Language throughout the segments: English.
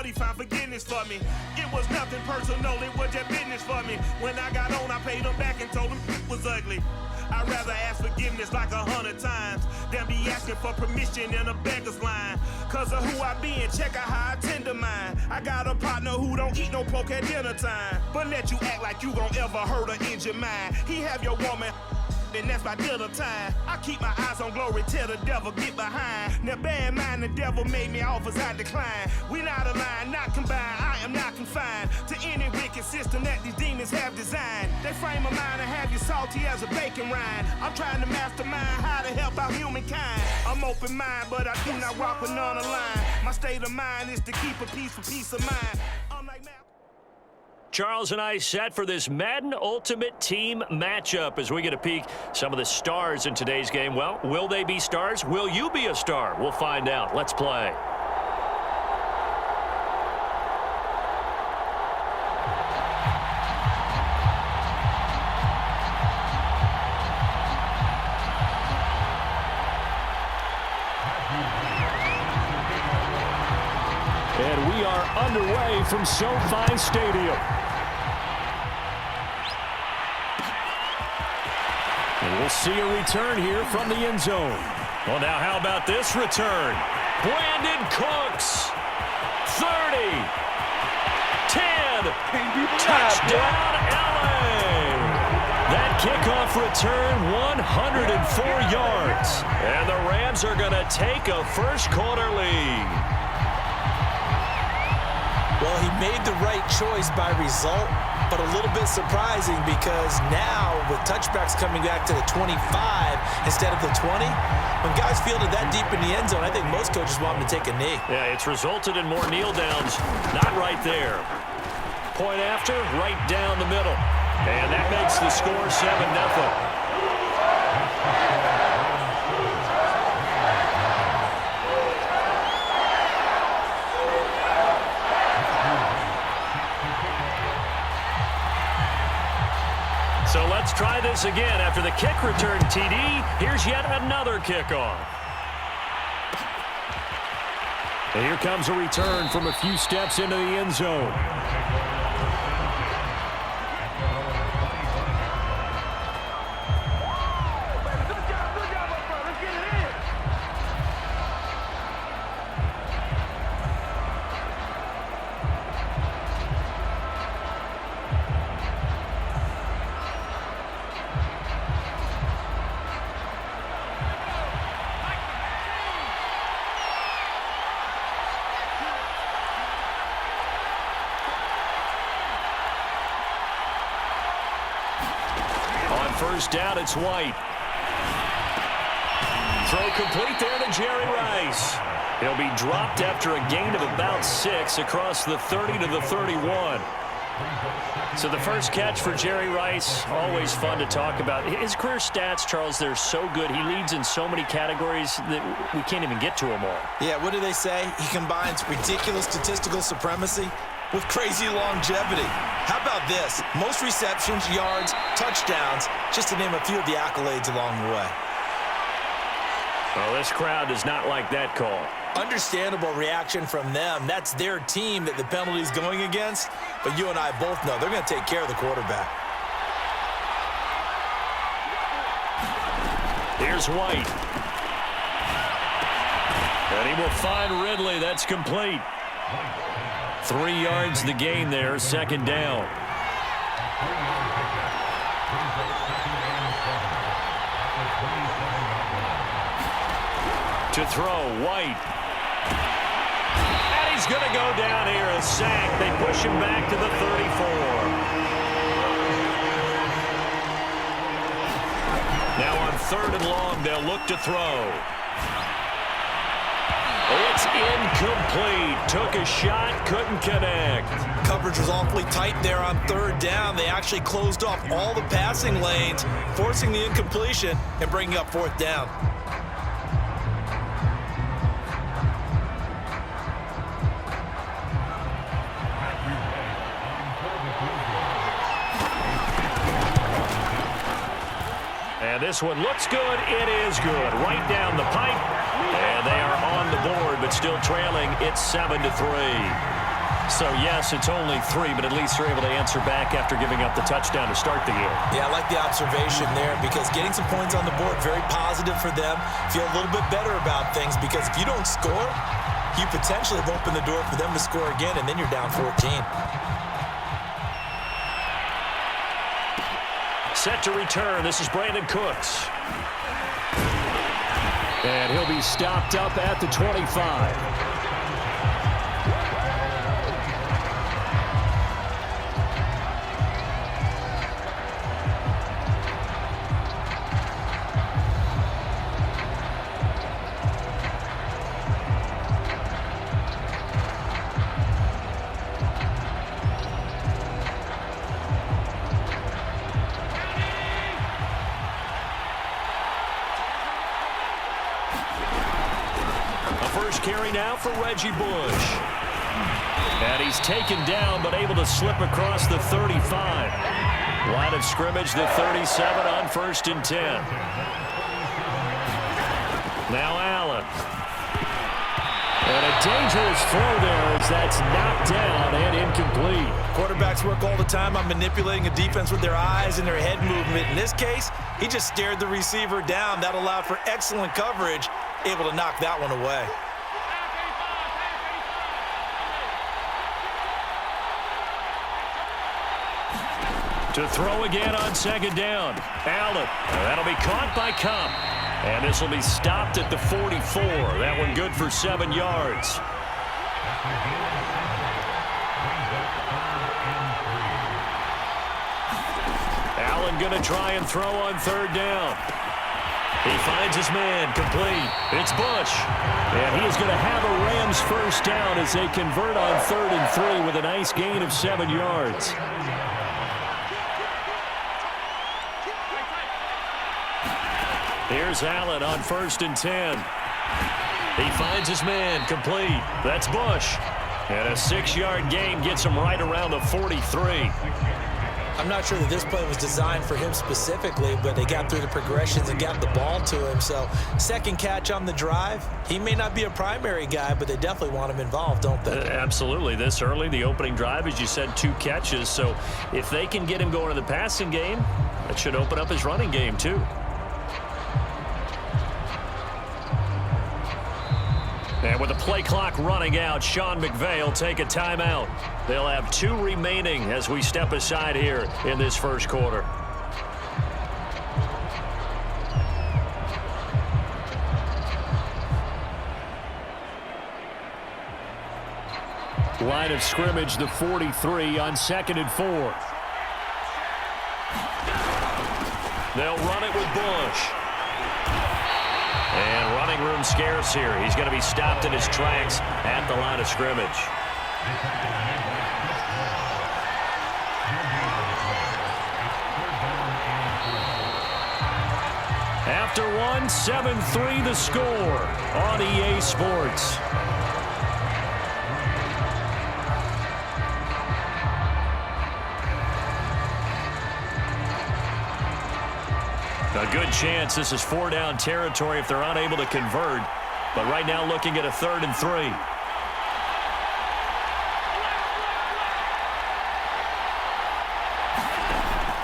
Lord, he found forgiveness for me. It was nothing personal, it was just business for me. When I got on, I paid him back and told him it was ugly. I'd rather ask forgiveness like 100 times than be asking for permission in a beggar's line. Cause of who I be and check out how I tend to mine. I got a partner who don't eat no pork at dinner time, but let you act like you gon' ever hurt or injure mine. He have your woman, and that's my dinner time. I keep my eyes on glory till the devil get behind. Now bear in mind the devil made me offers I decline. We not aligned, not combined, I am not confined to any wicked system that these demons have designed. They frame a mind and have you salty as a bacon rind. I'm trying to mastermind how to help out humankind. I'm open mind, but I do not walk with none aligned. My state of mind is to keep a peace for peace of mind. Charles and I set for this Madden Ultimate Team matchup as we get a peek some of the stars in today's game. Well, will they be stars? Will you be a star? We'll find out. Let's play. And we are underway from SoFi Stadium. And we'll see a return here from the end zone. Well, now how about this return? Brandon Cooks. 30. 10. Touchdown, LA. That kickoff return, 104 yards. And the Rams are going to take a first quarter lead. Well, he made the right choice by result, but a little bit surprising because now with touchbacks coming back to the 25 instead of the 20, when guys fielded that deep in the end zone, I think most coaches want them to take a knee. Yeah, it's resulted in more kneel downs. Not right there. Point after, right down the middle. And that makes the score 7-0. So let's try this again. After the kick return TD, here's yet another kickoff. And here comes a return from a few steps into the end zone. First down, it's White. Throw complete there to Jerry Rice. He'll be dropped after a gain of about 6 across the 30 to the 31. So the first catch for Jerry Rice, always fun to talk about. His career stats, Charles, they're so good. He leads in so many categories that we can't even get to them all. Yeah, what do they say? He combines ridiculous statistical supremacy with crazy longevity. How about this? Most receptions, yards, touchdowns, just to name a few of the accolades along the way. Well, this crowd does not like that call. Understandable reaction from them. That's their team that the penalty's going against. But you and I both know they're going to take care of the quarterback. Here's White. And he will find Ridley. That's complete. 3 yards the gain there, second down. To throw, White. And he's going to go down here, a sack. They push him back to the 34. Now on 3rd and long, they'll look to throw. It's incomplete. Took a shot, couldn't connect. Coverage was awfully tight there on 3rd down. They actually closed off all the passing lanes, forcing the incompletion and bringing up 4th down. And this one looks good. It is good. Right down the pipe. And they are on the board, but still trailing. It's 7-3. So, yes, it's only 3, but at least they're able to answer back after giving up the touchdown to start the year. Yeah, I like the observation there because getting some points on the board, very positive for them. Feel a little bit better about things because if you don't score, you potentially have opened the door for them to score again, and then you're down 14. Set to return. This is Brandon Cooks. And he'll be stopped up at the 25. Carry now for Reggie Bush. And he's taken down, but able to slip across the 35. Line of scrimmage, the 37 on 1st and 10. Now Allen. And a dangerous throw there as that's knocked down and incomplete. Quarterbacks work all the time on manipulating a defense with their eyes and their head movement. In this case, he just stared the receiver down. That allowed for excellent coverage, able to knock that one away. To throw again on 2nd down. Allen. That'll be caught by Kupp. And this will be stopped at the 44. That one good for 7 yards. Allen going to try and throw on 3rd down. He finds his man, complete. It's Bush. And he is going to have a Rams 1st down as they convert on 3rd and 3 with a nice gain of 7 yards. Here's Allen on 1st and 10. He finds his man, complete. That's Bush. And a 6-yard gain gets him right around the 43. I'm not sure that this play was designed for him specifically, but they got through the progressions and got the ball to him. So, second catch on the drive. He may not be a primary guy, but they definitely want him involved, don't they? Absolutely. This early, the opening drive, as you said, 2 catches. So, if they can get him going in the passing game, that should open up his running game, too. And with the play clock running out, Sean McVay will take a timeout. They'll have 2 remaining as we step aside here in this 1st quarter. Line of scrimmage, the 43 on 2nd and 4. They'll run it with Bush. And running room scarce here. He's going to be stopped in his tracks at the line of scrimmage. After 1, 7-3 the score on EA Sports. A good chance this is 4-down territory if they're unable to convert. But right now looking at a 3rd and 3.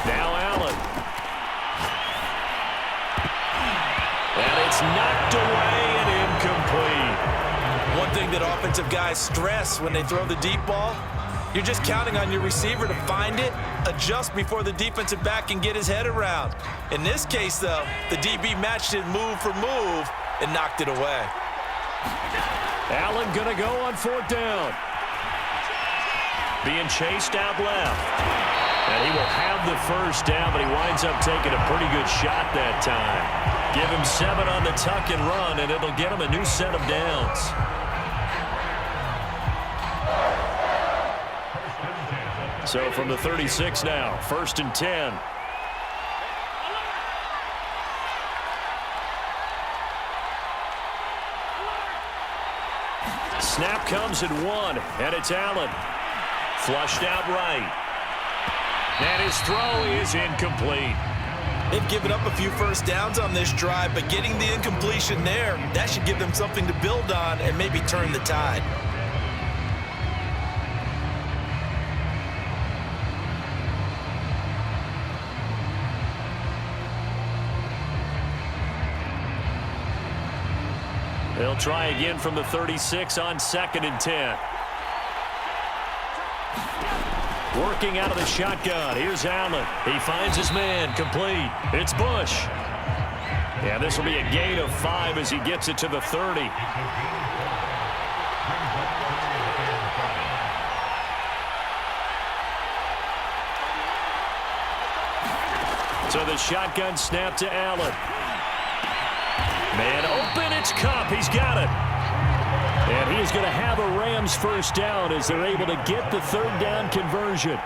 Now Allen. And it's knocked away and incomplete. One thing that offensive guys stress when they throw the deep ball, you're just counting on your receiver to find it, adjust before the defensive back can get his head around. In this case, though, the DB matched it move for move and knocked it away. Allen going to go on 4th down. Being chased out left. And he will have the 1st down, but he winds up taking a pretty good shot that time. Give him 7 on the tuck and run, and it'll get him a new set of downs. So from the 36 now, 1st and 10. Snap comes at 1, and it's Allen. Flushed out right. And his throw is incomplete. They've given up a few 1st downs on this drive, but getting the incompletion there, that should give them something to build on and maybe turn the tide. They'll try again from the 36 on 2nd and 10. Working out of the shotgun. Here's Allen. He finds his man. Complete. It's Bush. Yeah, this will be a gain of 5 as he gets it to the 30. So the shotgun snap to Allen. Man open, it's Cup. He's got it. And he's going to have a Rams first down as they're able to get the 3rd down conversion.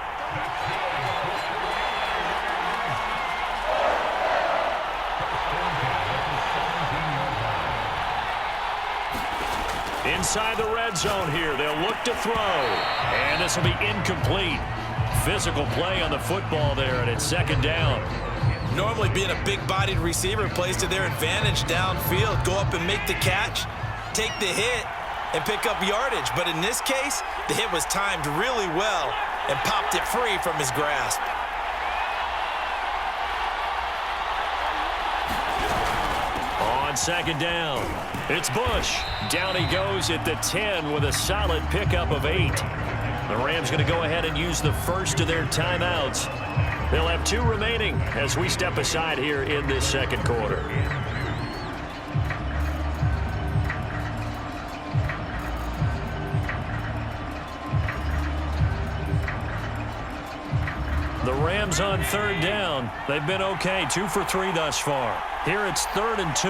Inside the red zone here. They'll look to throw. And this will be incomplete. Physical play on the football there, and it's 2nd down. Normally being a big-bodied receiver plays to their advantage downfield. Go up and make the catch, take the hit, and pick up yardage. But in this case, the hit was timed really well and popped it free from his grasp. On 2nd down, it's Bush. Down he goes at the 10 with a solid pickup of 8. The Rams going to go ahead and use the first of their timeouts. They'll have 2 remaining as we step aside here in this 2nd quarter. The Rams on 3rd down. They've been okay, 2 for 3 thus far. Here it's 3rd and 2.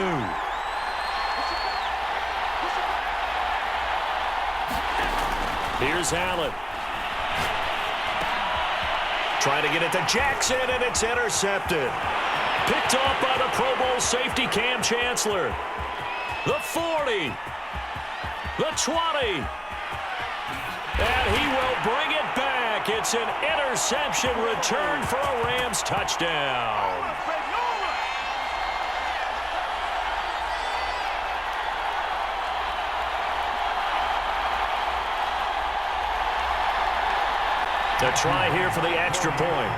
Here's Allen. Trying to get it to Jackson, and it's intercepted. Picked off by the Pro Bowl safety Cam Chancellor. The 40. The 20. And he will bring it back. It's an interception return for a Rams touchdown. To try here for the extra point.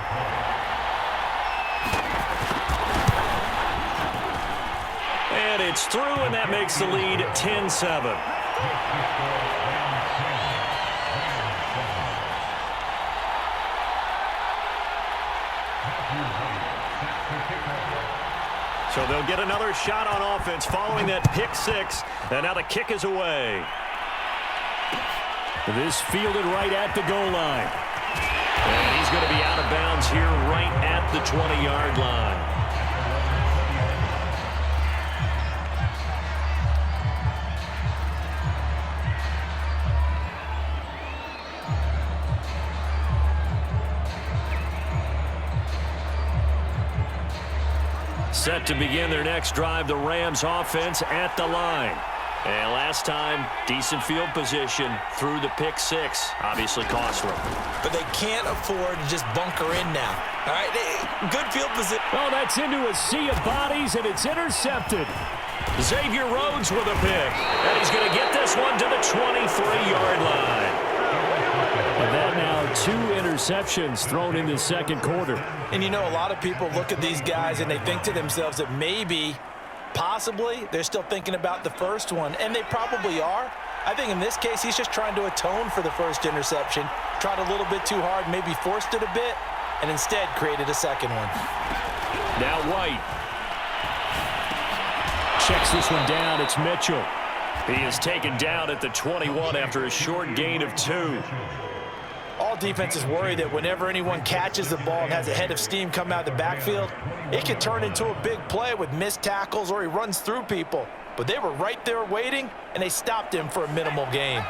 And it's through, and that makes the lead 10-7. So they'll get another shot on offense following that pick 6, and now the kick is away. This fielded right at the goal line. And he's going to be out of bounds here right at the 20-yard line. Set to begin their next drive, the Rams offense at the line. And last time, decent field position through the pick 6. Obviously cost them. But they can't afford to just bunker in now. All right, good field position. Oh, that's into a sea of bodies, and it's intercepted. Xavier Rhodes with a pick. And he's going to get this one to the 23-yard line. And that now 2 interceptions thrown in the 2nd quarter. And you know, a lot of people look at these guys and they think to themselves that maybe, possibly, they're still thinking about the first one, and they probably are. I think in this case, he's just trying to atone for the first interception, tried a little bit too hard, maybe forced it a bit, and instead created a second one. Now White. Checks this one down. It's Mitchell. He is taken down at the 21 after a short gain of 2. All defenses worry that whenever anyone catches the ball and has a head of steam come out of the backfield, it can turn into a big play with missed tackles or he runs through people. But they were right there waiting, and they stopped him for a minimal gain.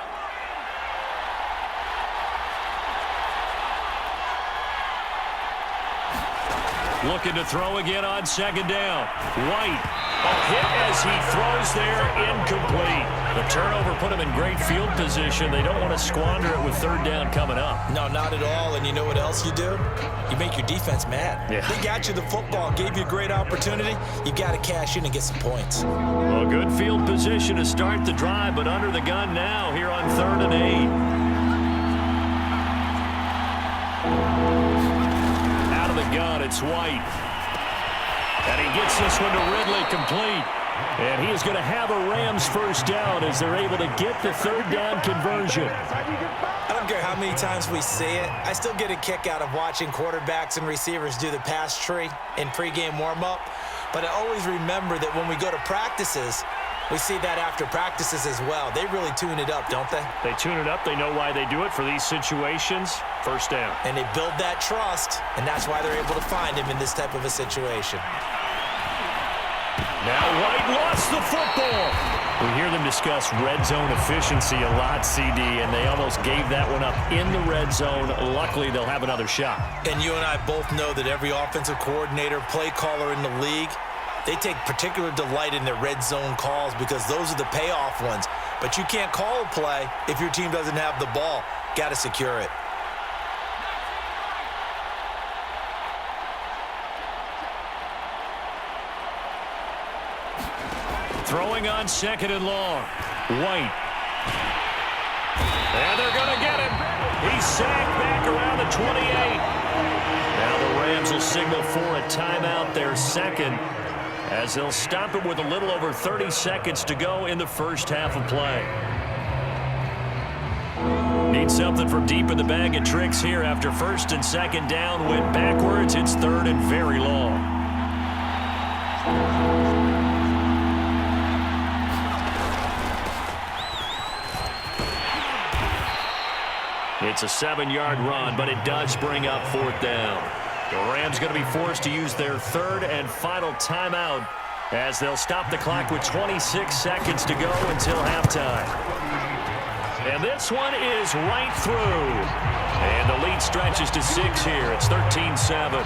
Looking to throw again on 2nd down. White, a hit as he throws there, incomplete. The turnover put him in great field position. They don't want to squander it with 3rd down coming up. No, not at all. And you know what else you do? You make your defense mad. Yeah. They got you the football, gave you a great opportunity. You got to cash in and get some points. Well, good field position to start the drive, but under the gun now here on 3rd and 8. Out of the gun, it's White. And he gets this one to Ridley complete. And he is going to have a Rams first down as they're able to get the third down conversion. I don't care how many times we see it. I still get a kick out of watching quarterbacks and receivers do the pass tree in pregame warm-up. But I always remember that when we go to practices, we see that after practices as well. They really tune it up, don't they? They tune it up. They know why they do it for these situations. First down. And they build that trust, and that's why they're able to find him in this type of a situation. Now White lost the football. We hear them discuss red zone efficiency a lot, CD, and they almost gave that one up in the red zone. Luckily, they'll have another shot. And you and I both know that every offensive coordinator, play caller in the league, they take particular delight in their red zone calls because those are the payoff ones. But you can't call a play if your team doesn't have the ball. Got to secure it. Throwing on second and long. White. And they're going to get him. He's sacked back around the 28. Now the Rams will signal for a timeout, their second, as they'll stop it with a little over 30 seconds to go in the first half of play. Need something from deep in the bag of tricks here after first and second down. Went backwards. It's third and very long. It's a 7-yard run, but it does bring up fourth down. The Rams going to be forced to use their third and final timeout as they'll stop the clock with 26 seconds to go until halftime. And this one is right through. And the lead stretches to 6 here. It's 13-7.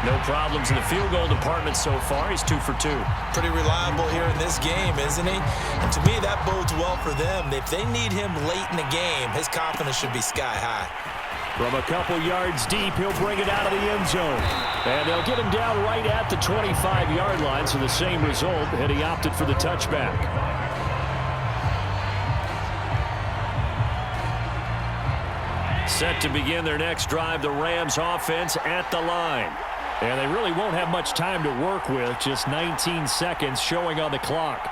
No problems in the field goal department so far. He's 2 for 2. Pretty reliable here in this game, isn't he? And to me, that bodes well for them. If they need him late in the game, his confidence should be sky high. From a couple yards deep, he'll bring it out of the end zone. And they'll get him down right at the 25-yard line, so the same result, and he opted for the touchback. Set to begin their next drive, the Rams offense at the line. And they really won't have much time to work with, just 19 seconds showing on the clock.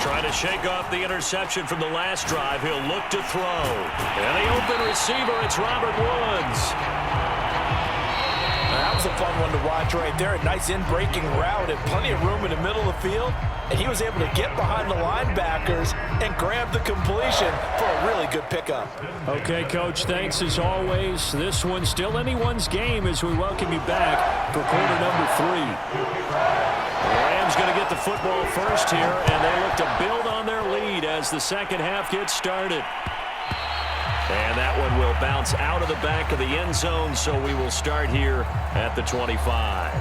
Trying to shake off the interception from the last drive. He'll look to throw. And the open receiver, it's Robert Woods. That was a fun one to watch right there. A nice in-breaking route and plenty of room in the middle of the field. And he was able to get behind the linebackers and grab the completion for a really good pickup. Okay, Coach, thanks as always. This one's still anyone's game as we welcome you back for quarter number 3. The Rams going to get the football first here, and they look to build on their lead as the second half gets started. And that one will bounce out of the back of the end zone, so we will start here at the 25.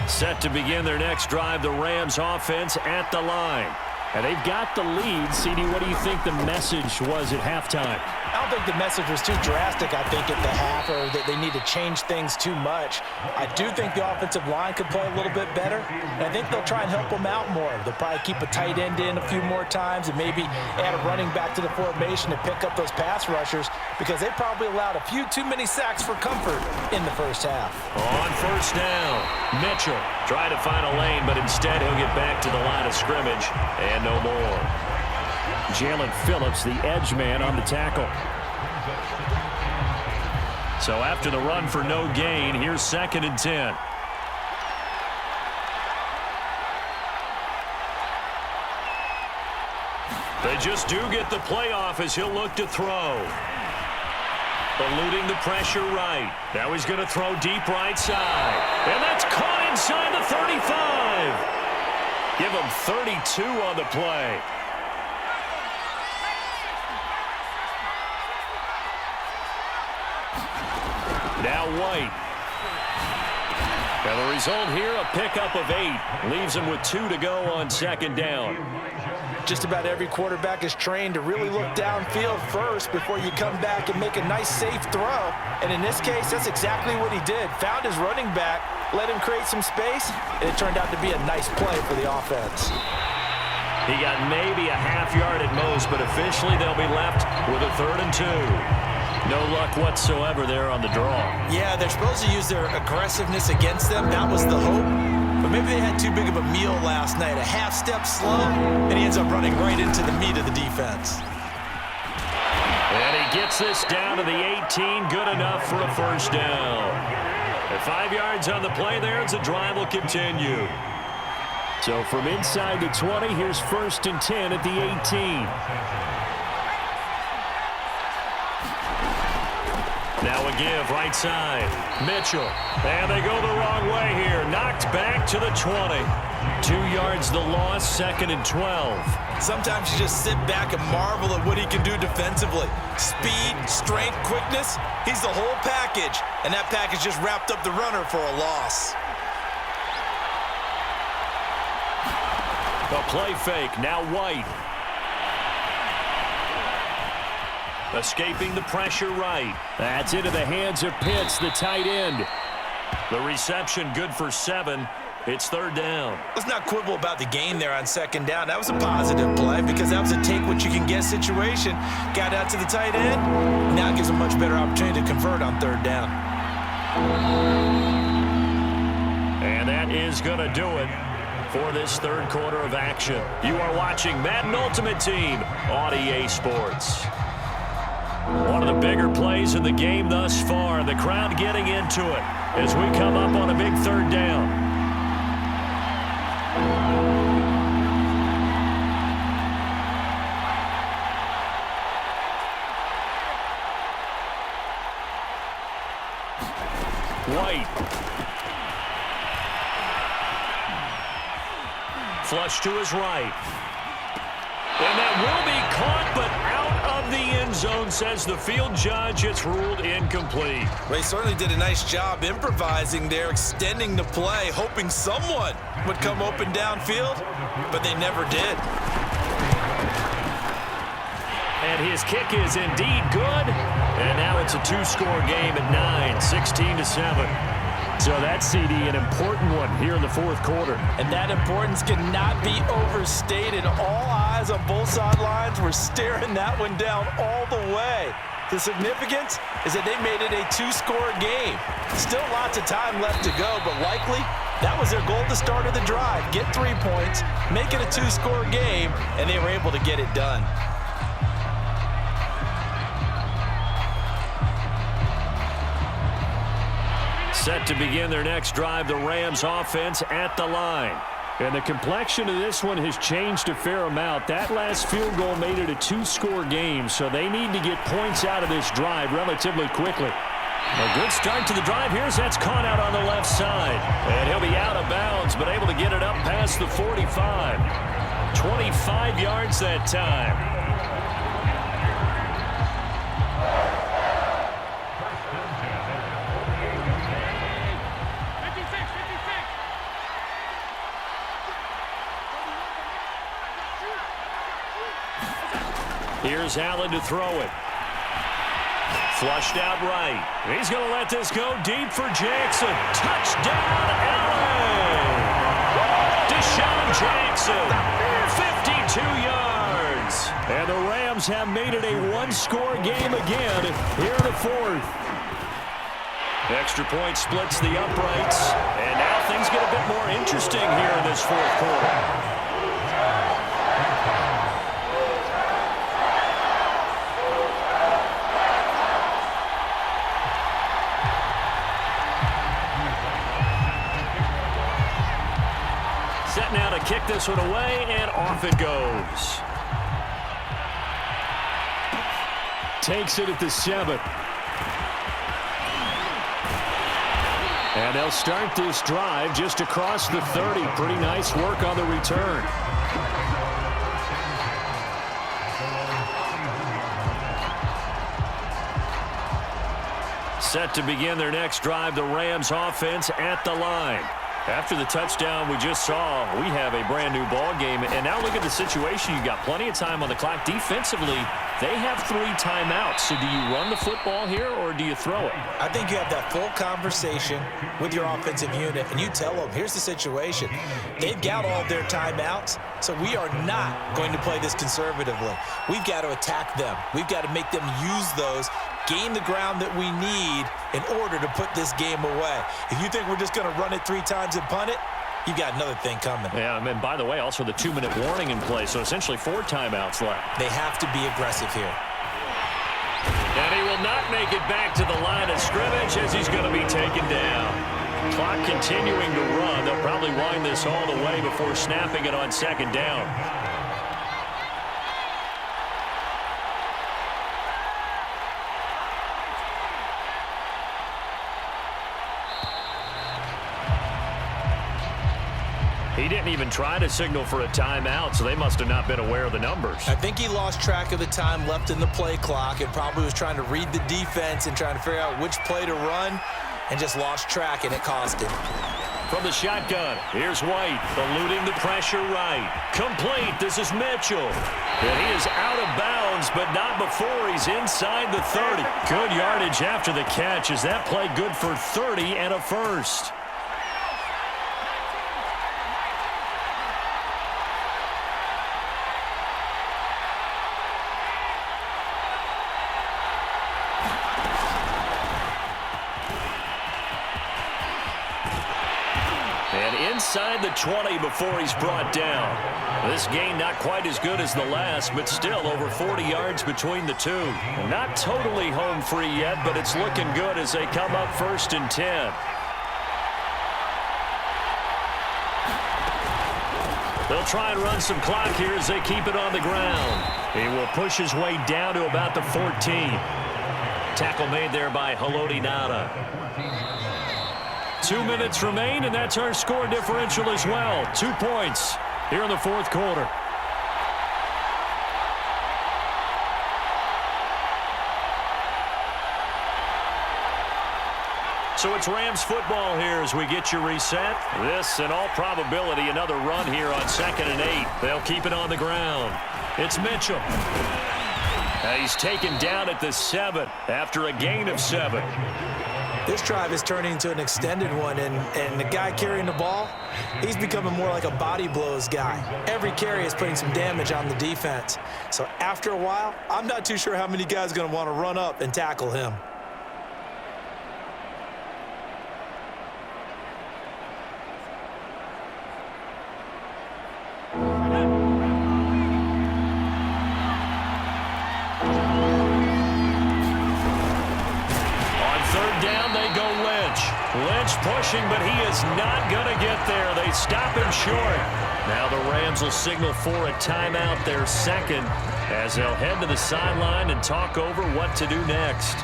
Set to begin their next drive, the Rams offense at the line. And they've got the lead. CD, what do you think the message was at halftime? I don't think the message was too drastic, I think, at the half, or that they need to change things too much. I do think the offensive line could play a little bit better, and I think they'll try and help them out more. They'll probably keep a tight end in a few more times and maybe add a running back to the formation to pick up those pass rushers, because they probably allowed a few too many sacks for comfort in the first half. On first down, Mitchell tried to find a lane, but instead he'll get back to the line of scrimmage, and no more. Jalen Phillips, the edge man, on the tackle. So after the run for no gain, here's 2nd and 10. They just do get the playoff as he'll look to throw. Eluding the pressure right. Now he's going to throw deep right side. And that's caught inside the 35. Give him 32 on the play. Now White. And the result here, a pickup of 8. Leaves him with 2 to go on second down. Just about every quarterback is trained to really look downfield first before you come back and make a nice, safe throw. And in this case, that's exactly what he did. Found his running back, let him create some space, and it turned out to be a nice play for the offense. He got maybe a half yard at most, but officially they'll be left with a 3rd and 2. No luck whatsoever there on the draw. Yeah, they're supposed to use their aggressiveness against them. That was the hope. But maybe they had too big of a meal last night. A half step slow, and he ends up running right into the meat of the defense. And he gets this down to the 18. Good enough for a first down. At 5 yards on the play there, as the drive will continue. So from inside the 20, here's 1st and 10 at the 18. Now a give right side. Mitchell. And they go the wrong way here. Knocked back to the 20. 2 yards the loss, 2nd and 12. Sometimes you just sit back and marvel at what he can do defensively. Speed, strength, quickness. He's the whole package. And that package just wrapped up the runner for a loss. A play fake. Now White. Escaping the pressure right. That's into the hands of Pitts, the tight end. The reception good for 7. It's 3rd down. Let's not quibble about the gain there on 2nd down. That was a positive play because that was a take-what-you-can-get situation. Got out to the tight end. Now it gives a much better opportunity to convert on 3rd down. And that is going to do it for this 3rd quarter of action. You are watching Madden Ultimate Team on EA Sports. One of the bigger plays in the game thus far. The crowd getting into it as we come up on a big 3rd down. White. Flush to his right. And that will be caught, but out of the end zone, says the field judge. It's ruled incomplete. Well, he certainly did a nice job improvising there, extending the play, hoping someone would come open downfield, but they never did. And his kick is indeed good. And now it's a 2-score game at 9, 16-7. So that's, CD, an important one here in the 4th quarter. And that importance cannot be overstated. All eyes on both sidelines were staring that one down all the way. The significance is that they made it a 2-score game. Still lots of time left to go, but likely that was their goal at the start of the drive. Get 3 points, make it a 2-score game, and they were able to get it done. Set to begin their next drive, the Rams offense at the line. And the complexion of this one has changed a fair amount. That last field goal made it a 2-score game, so they need to get points out of this drive relatively quickly. A good start to the drive. Here's that's caught out on the left side. And he'll be out of bounds, but able to get it up past the 45. 25 yards that time. Here's Allen to throw it. Flushed out right. He's going to let this go deep for Jackson. Touchdown, Allen! Deshaun Jackson, 52 yards. And the Rams have made it a 1-score game again here in the 4th. Extra point splits the uprights. And now things get a bit more interesting here in this 4th quarter. Now to kick this one away, and off it goes. Takes it at the 7. And they'll start this drive just across the 30. Pretty nice work on the return. Set to begin their next drive, the Rams offense at the line. After the touchdown we just saw, we have a brand-new ball game. And now look at the situation. You've got plenty of time on the clock. Defensively, they have 3 timeouts. So do you run the football here or do you throw it? I think you have that full conversation with your offensive unit, and you tell them, here's the situation. They've got all their timeouts, so we are not going to play this conservatively. We've got to attack them. We've got to make them use those, gain the ground that we need in order to put this game away. If you think we're just going to run it 3 times and punt it, you've got another thing coming. Yeah, and by the way, also the 2-minute warning in play, so essentially 4 timeouts left. They have to be aggressive here. And he will not make it back to the line of scrimmage as he's going to be taken down. Clock continuing to run. They'll probably wind this all the way before snapping it on 2nd down. He didn't even try to signal for a timeout, so they must have not been aware of the numbers. I think he lost track of the time left in the play clock and probably was trying to read the defense and trying to figure out which play to run and just lost track, and it cost him. From the shotgun, here's White, eluding the pressure right. Complete, this is Mitchell. And he is out of bounds, but not before he's inside the 30. Good yardage after the catch. Is that play good for 30 and a first? Inside the 20 before he's brought down. This gain not quite as good as the last, but still over 40 yards between the two. Not totally home free yet, but it's looking good as they come up 1st and 10. They'll try and run some clock here as they keep it on the ground. He will push his way down to about the 14. Tackle made there by Haloti Ngata. 2 minutes remain, and that's our score differential as well. 2 points here in the 4th quarter. So it's Rams football here as we get you reset. This, in all probability, another run here on 2nd and 8. They'll keep it on the ground. It's Mitchell. He's taken down at the 7 after a gain of 7. This drive is turning into an extended one, and the guy carrying the ball, he's becoming more like a body blows guy. Every carry is putting some damage on the defense. So after a while, I'm not too sure how many guys are going to want to run up and tackle him. Lynch pushing, but he is not going to get there. They stop him short. Now the Rams will signal for a timeout, their 2nd, as they'll head to the sideline and talk over what to do next.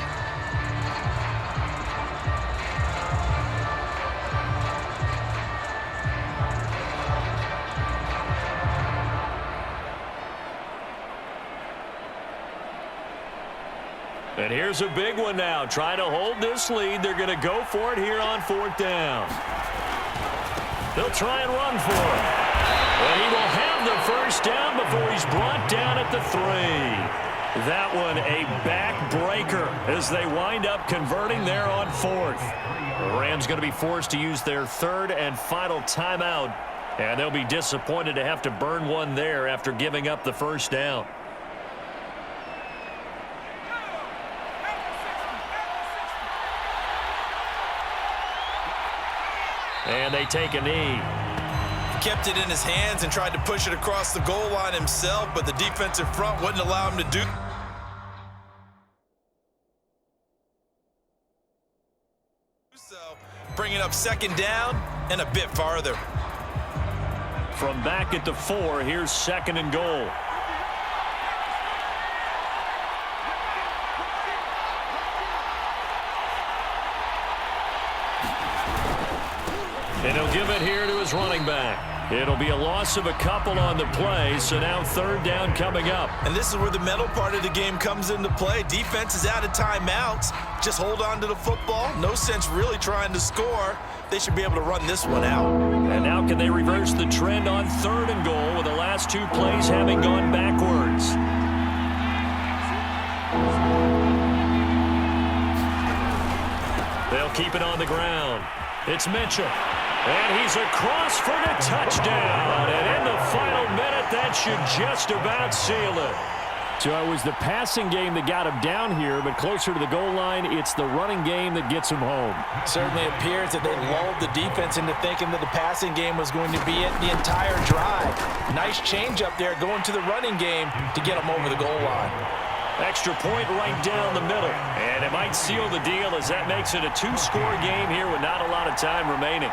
And here's a big one now. Trying to hold this lead. They're going to go for it here on 4th down. They'll try and run for it. And he will have the 1st down before he's brought down at the 3. That one a backbreaker as they wind up converting there on 4th. The Rams going to be forced to use their 3rd and final timeout. And they'll be disappointed to have to burn one there after giving up the 1st down. And they take a knee. He kept it in his hands and tried to push it across the goal line himself, but the defensive front wouldn't allow him to do so. Bringing up 2nd down and a bit farther. From back at the 4, here's 2nd and goal. And he'll give it here to his running back. It'll be a loss of a couple on the play, so now third down coming up. And this is where the mental part of the game comes into play. Defense is out of timeouts. Just hold on to the football. No sense really trying to score. They should be able to run this one out. And now can they reverse the trend on third and goal with the last two plays having gone backwards? They'll keep it on the ground. It's Mitchell. And he's across for the touchdown. And in the final minute, that should just about seal it. So it was the passing game that got him down here, but closer to the goal line, it's the running game that gets him home. Certainly appears that they lulled the defense into thinking that the passing game was going to be it the entire drive. Nice change up there going to the running game to get him over the goal line. Extra point right down the middle. And it might seal the deal as that makes it a two-score game here with not a lot of time remaining.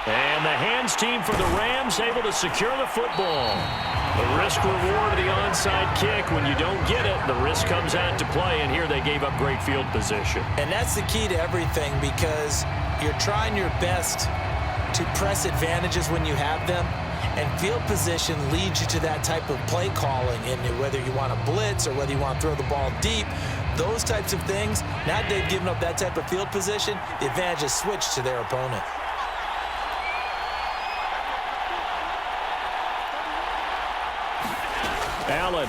And the hands team for the Rams able to secure the football. The risk-reward of the onside kick, when you don't get it, the risk comes out to play, and here they gave up great field position. And that's the key to everything, because you're trying your best to press advantages when you have them, and field position leads you to that type of play calling, and whether you want to blitz or whether you want to throw the ball deep, those types of things. Now that they've given up that type of field position, the advantage is switched to their opponent. Allen.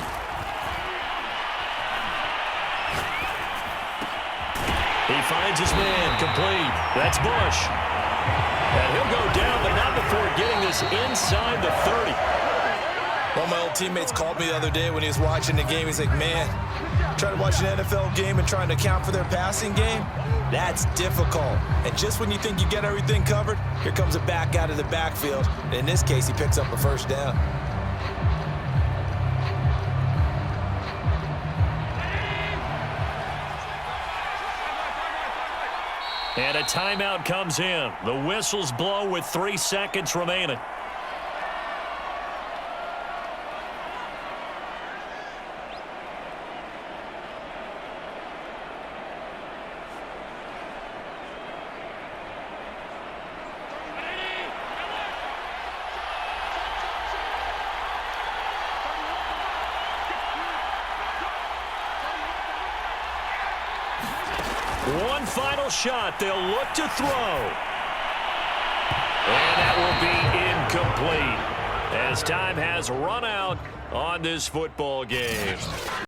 He finds his man, complete. That's Bush. And he'll go down, but not before getting this inside the 30. One of my old teammates called me the other day when he was watching the game. He's like, man, trying to watch an NFL game and trying to account for their passing game, that's difficult. And just when you think you get everything covered, here comes a back out of the backfield. And in this case, he picks up a first down. And a timeout comes in. The whistles blow with 3 seconds remaining. One final shot. They'll look to throw. And that will be incomplete as time has run out on this football game.